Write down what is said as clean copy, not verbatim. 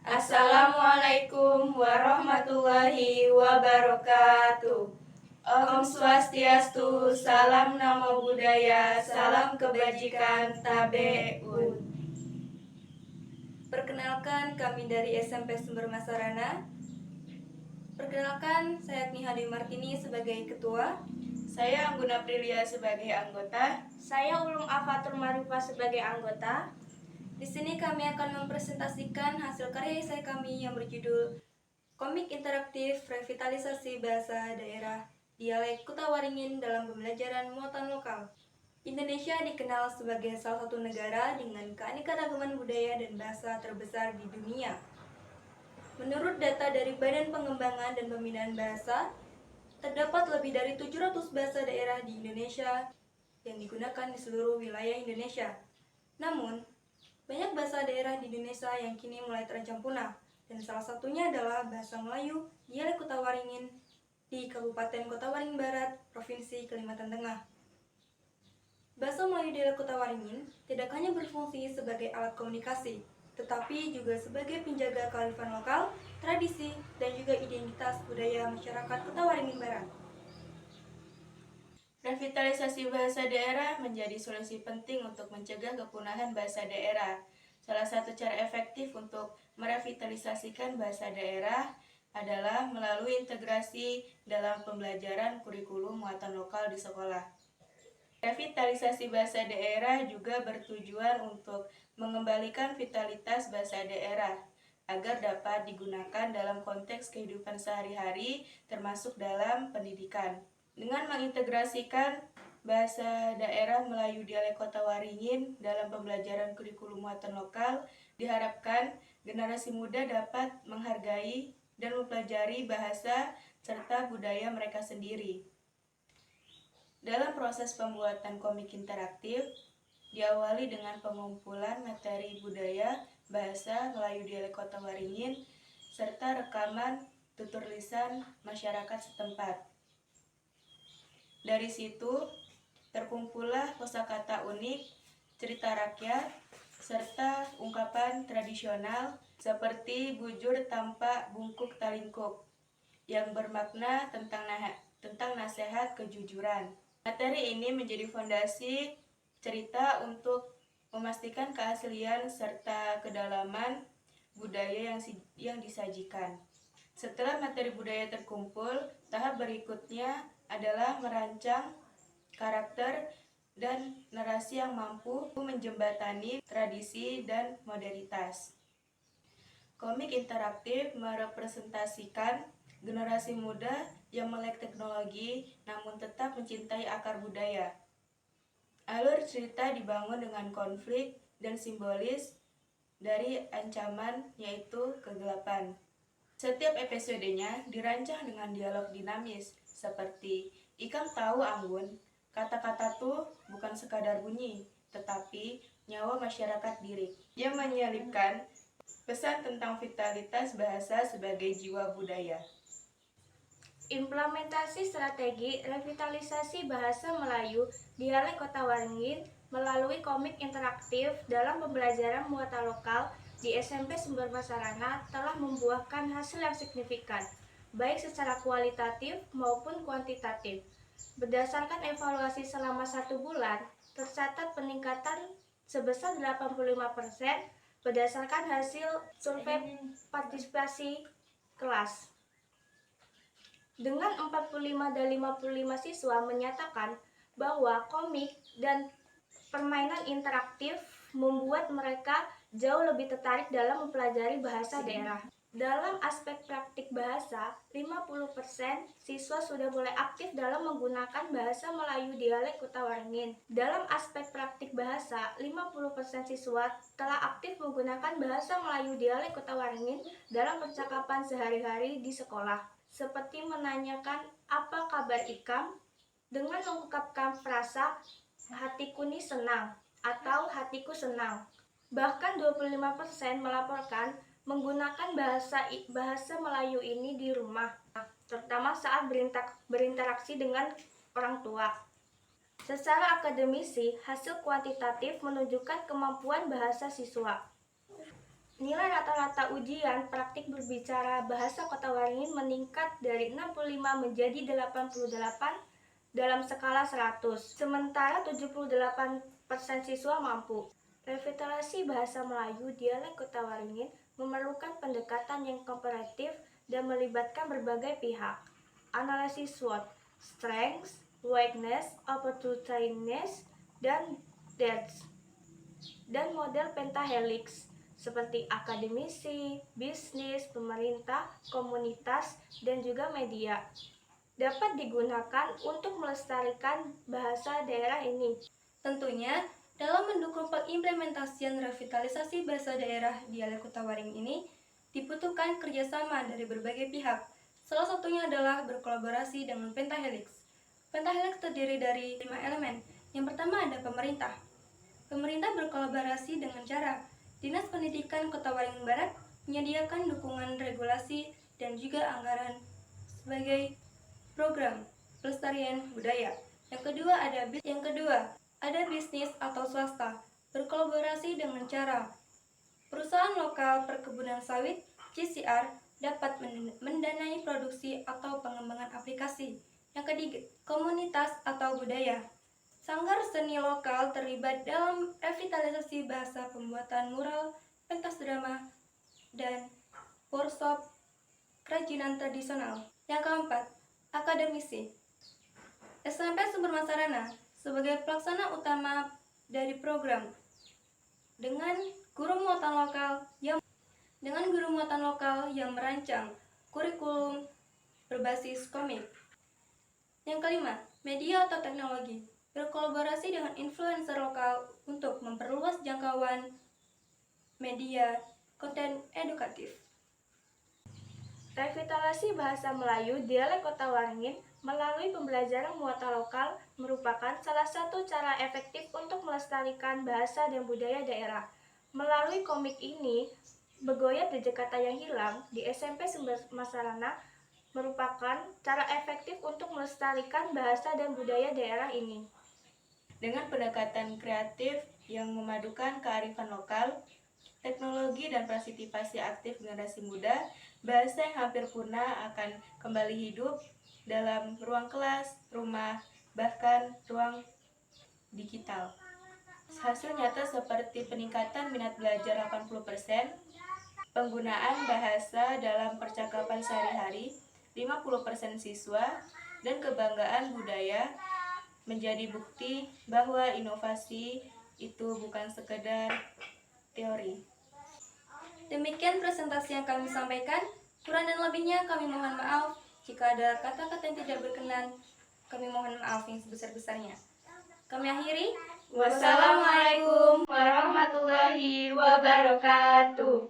Assalamualaikum warahmatullahi wabarakatuh. Om Swastiastu, salam namo buddhaya, salam kebajikan, tabeun. Perkenalkan, kami dari SMP Sumber Masarana. Perkenalkan, saya Agni Hadi Martini sebagai ketua. Saya Angguna Prilia sebagai anggota. Saya Ulum Afatur Marifa sebagai anggota. Di sini kami akan mempresentasikan hasil karya esai kami yang berjudul Komik Interaktif Revitalisasi Bahasa Daerah Dialek Kutawaringin dalam Pembelajaran Muatan Lokal. Indonesia dikenal sebagai salah satu negara dengan keanekaragaman budaya dan bahasa terbesar di dunia. Menurut data dari Badan Pengembangan dan Pembinaan Bahasa, terdapat lebih dari 700 bahasa daerah di Indonesia yang digunakan di seluruh wilayah Indonesia. Namun, banyak bahasa daerah di Indonesia yang kini mulai terancam punah, dan salah satunya adalah bahasa Melayu dialek Kutawaringin di Kabupaten Kota Waringin Barat, Provinsi Kalimantan Tengah. Bahasa Melayu dialek Kutawaringin tidak hanya berfungsi sebagai alat komunikasi, tetapi juga sebagai penjaga kearifan lokal, tradisi, dan juga identitas budaya masyarakat Kota Waringin Barat. Revitalisasi bahasa daerah menjadi solusi penting untuk mencegah kepunahan bahasa daerah. Salah satu cara efektif untuk merevitalisasikan bahasa daerah adalah melalui integrasi dalam pembelajaran kurikulum muatan lokal di sekolah. Revitalisasi bahasa daerah juga bertujuan untuk mengembalikan vitalitas bahasa daerah agar dapat digunakan dalam konteks kehidupan sehari-hari termasuk dalam pendidikan. Dengan mengintegrasikan bahasa daerah Melayu dialek Kota Waringin dalam pembelajaran kurikulum muatan lokal, diharapkan generasi muda dapat menghargai dan mempelajari bahasa serta budaya mereka sendiri. Dalam proses pembuatan komik interaktif, diawali dengan pengumpulan materi budaya bahasa Melayu dialek Kota Waringin serta rekaman tutur lisan masyarakat setempat. Dari situ, terkumpullah kosakata unik, cerita rakyat, serta ungkapan tradisional seperti bujur tampak bungkuk talingkuk yang bermakna tentang nasihat kejujuran. Materi ini menjadi fondasi cerita untuk memastikan keaslian serta kedalaman budaya yang disajikan. Setelah materi budaya terkumpul, tahap berikutnya adalah merancang karakter dan narasi yang mampu menjembatani tradisi dan modernitas. Komik interaktif merepresentasikan generasi muda yang melek teknologi namun tetap mencintai akar budaya. Alur cerita dibangun dengan konflik dan simbolis dari ancaman yaitu kegelapan. Setiap episodenya dirancang dengan dialog dinamis seperti Ikang tahu Anggun, kata-kata tuh bukan sekadar bunyi, tetapi nyawa masyarakat diri yang menyelipkan pesan tentang vitalitas bahasa sebagai jiwa budaya. Implementasi strategi revitalisasi bahasa Melayu dialek Kota Waringin melalui komik interaktif dalam pembelajaran muatan lokal di SMP Sumber Masarana telah membuahkan hasil yang signifikan, baik secara kualitatif maupun kuantitatif. Berdasarkan evaluasi selama 1 bulan, tercatat peningkatan sebesar 85% berdasarkan hasil survei partisipasi kelas. Dengan 45 dan 55 siswa menyatakan bahwa komik dan permainan interaktif membuat mereka jauh lebih tertarik dalam mempelajari bahasa daerah. Dalam aspek praktik bahasa, 50% siswa sudah mulai aktif dalam menggunakan bahasa Melayu dialek Kota Waringin. Dalam aspek praktik bahasa, 50% siswa telah aktif menggunakan bahasa Melayu dialek Kota Waringin dalam percakapan sehari-hari di sekolah, seperti menanyakan apa kabar Ikam dengan mengungkapkan frasa hatiku nih senang atau hatiku senang. Bahkan 25% melaporkan menggunakan bahasa Melayu ini di rumah, terutama saat berinteraksi dengan orang tua. Secara akademisi, hasil kuantitatif menunjukkan kemampuan bahasa siswa. Nilai rata-rata ujian praktik berbicara bahasa Kota Waringin meningkat dari 65 menjadi 88 dalam skala 100, sementara 78% siswa mampu. Revitalisasi bahasa Melayu dialek Kota Waringin memerlukan pendekatan yang komparatif dan melibatkan berbagai pihak. Analisis SWOT, strengths, weakness, opportunities, dan threats, dan model pentahelix seperti akademisi, bisnis, pemerintah, komunitas, dan juga media dapat digunakan untuk melestarikan bahasa daerah ini. Tentunya, dalam mendukung pengimplementasian revitalisasi bahasa daerah dialek Kota Waringin ini, dibutuhkan kerjasama dari berbagai pihak. Salah satunya adalah berkolaborasi dengan Pentahelix. Pentahelix terdiri dari 5 elemen. Yang pertama ada pemerintah. Pemerintah berkolaborasi dengan cara Dinas Pendidikan Kota Waringin Barat menyediakan dukungan regulasi dan juga anggaran sebagai program pelestarian budaya. Yang kedua ada bisnis atau swasta berkolaborasi dengan cara perusahaan lokal perkebunan sawit (JCR) dapat mendanai produksi atau pengembangan aplikasi. Yang ketiga, komunitas atau budaya. Sanggar seni lokal terlibat dalam revitalisasi bahasa pembuatan mural, pentas drama, dan workshop kerajinan tradisional. Yang keempat, akademisi. SMP Sumber Masarana sebagai pelaksana utama dari program dengan guru muatan lokal yang merancang kurikulum berbasis komik. Yang kelima, media atau teknologi. Berkolaborasi dengan influencer lokal untuk memperluas jangkauan media konten edukatif. Revitalisasi bahasa Melayu dialek Kota Waringin melalui pembelajaran muatan lokal merupakan salah satu cara efektif untuk melestarikan bahasa dan budaya daerah. Melalui komik ini, Begoyat Jejak Kata Yang Hilang di SMP Sumber Masarana merupakan cara efektif untuk melestarikan bahasa dan budaya daerah ini. Dengan pendekatan kreatif yang memadukan kearifan lokal, teknologi dan partisipasi aktif generasi muda, bahasa yang hampir punah akan kembali hidup dalam ruang kelas, rumah, bahkan ruang digital. Hasil nyata seperti peningkatan minat belajar 80%, penggunaan bahasa dalam percakapan sehari-hari 50% siswa, dan kebanggaan budaya menjadi bukti bahwa inovasi itu bukan sekedar teori. Demikian presentasi yang kami sampaikan. Kurang dan lebihnya kami mohon maaf. Jika ada kata-kata yang tidak berkenan, kami mohon maaf yang sebesar-besarnya. Kami akhiri. Wassalamualaikum warahmatullahi wabarakatuh.